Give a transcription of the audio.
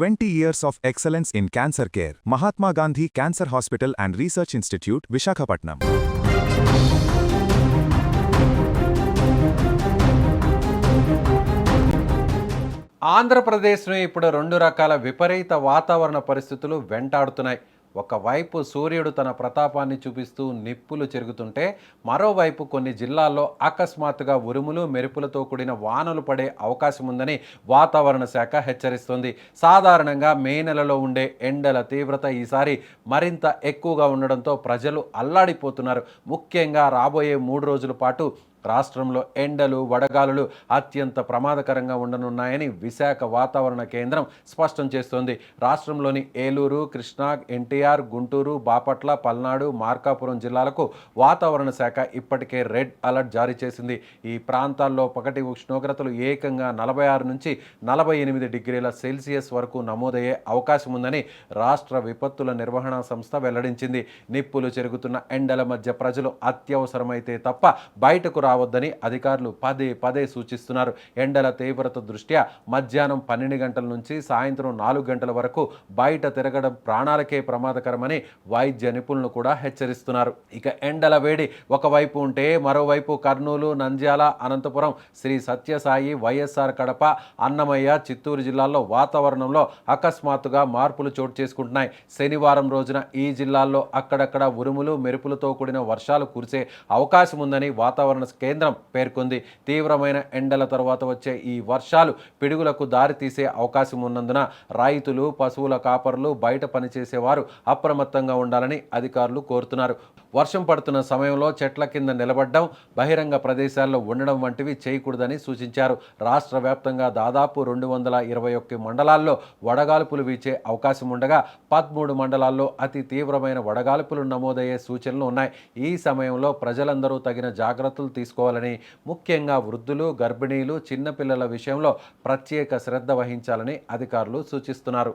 20 years of excellence in cancer care. Mahatma Gandhi Cancer Hospital and Research Institute, Visakhapatnam. ఆంధ్రప్రదేశ్ను ఇప్పుడు రెండు రకాల విపరీత వాతావరణ పరిస్థితులు వెంటాడుతున్నాయి. ఒకవైపు సూర్యుడు తన ప్రతాపాన్ని చూపిస్తూ నిప్పులు చెరుగుతుంటే, మరోవైపు కొన్ని జిల్లాల్లో అకస్మాత్తుగా ఉరుములు మెరుపులతో కూడిన వానలు పడే అవకాశం ఉందని వాతావరణ శాఖ హెచ్చరిస్తోంది. సాధారణంగా మే నెలలో ఉండే ఎండల తీవ్రత ఈసారి మరింత ఎక్కువగా ఉండడంతో ప్రజలు అల్లాడిపోతున్నారు. ముఖ్యంగా రాబోయే 3 రోజుల పాటు రాష్ట్రంలో ఎండలు వడగాలులు అత్యంత ప్రమాదకరంగా ఉండనున్నాయని విశాఖ వాతావరణ కేంద్రం స్పష్టం చేస్తోంది. రాష్ట్రంలోని ఏలూరు, కృష్ణా, ఎన్టీఆర్, గుంటూరు, బాపట్ల, పల్నాడు, మార్కాపురం జిల్లాలకు వాతావరణ శాఖ ఇప్పటికే రెడ్ అలర్ట్ జారీ చేసింది. ఈ ప్రాంతాల్లో పగటి ఉష్ణోగ్రతలు ఏకంగా 46 నుంచి 48 డిగ్రీల సెల్సియస్ వరకు నమోదయ్యే అవకాశం ఉందని రాష్ట్ర విపత్తుల నిర్వహణ సంస్థ వెల్లడించింది. నిప్పులు చెరుగుతున్న ఎండల మధ్య ప్రజలు అత్యవసరమైతే తప్ప బయటకు రావద్దని అధికారులు పదే సూచిస్తున్నారు. ఎండల తీవ్రత దృష్ట్యా మధ్యాహ్నం 12 గంటల నుంచి సాయంత్రం 4 గంటల వరకు బయట తిరగడం ప్రాణాలకే ప్రమాదకరమని వైద్య నిపుణులు కూడా హెచ్చరిస్తున్నారు. ఇక ఎండల వేడి ఒకవైపు ఉంటే మరోవైపు కర్నూలు, నంద్యాల, అనంతపురం, శ్రీ సత్యసాయి, వైఎస్ఆర్ కడప, అన్నమయ్య, చిత్తూరు జిల్లాల్లో వాతావరణంలో అకస్మాత్తుగా మార్పులు చోటు చేసుకుంటున్నాయి. శనివారం రోజున ఈ జిల్లాల్లో అక్కడక్కడ ఉరుములు మెరుపులతో కూడిన వర్షాలు కురిసే అవకాశం ఉందని వాతావరణ కేంద్రం పేర్కొంది. తీవ్రమైన ఎండల తర్వాత వచ్చే ఈ వర్షాలు పిడుగులకు దారి తీసే అవకాశం ఉన్నందున రైతులు, పశువుల కాపరులు, బయట పనిచేసేవారు అప్రమత్తంగా ఉండాలని అధికారులు కోరుతున్నారు. వర్షం పడుతున్న సమయంలో చెట్ల కింద నిలబడడం, బహిరంగ ప్రదేశాల్లో ఉండడం వంటివి చేయకూడదని సూచించారు. రాష్ట్ర వ్యాప్తంగా దాదాపు 221 మండలాల్లో వడగాల్పులు వీచే అవకాశం ఉండగా 13 మండలాల్లో అతి తీవ్రమైన వడగాల్పులు నమోదయ్యే సూచనలు ఉన్నాయి. ఈ సమయంలో ప్రజలందరూ తగిన జాగ్రత్తలు తీసుకోవాలని, ముఖ్యంగా వృద్ధులు, గర్భిణీలు, చిన్నపిల్లల విషయంలో ప్రత్యేక శ్రద్ధ వహించాలని అధికారులు సూచిస్తున్నారు.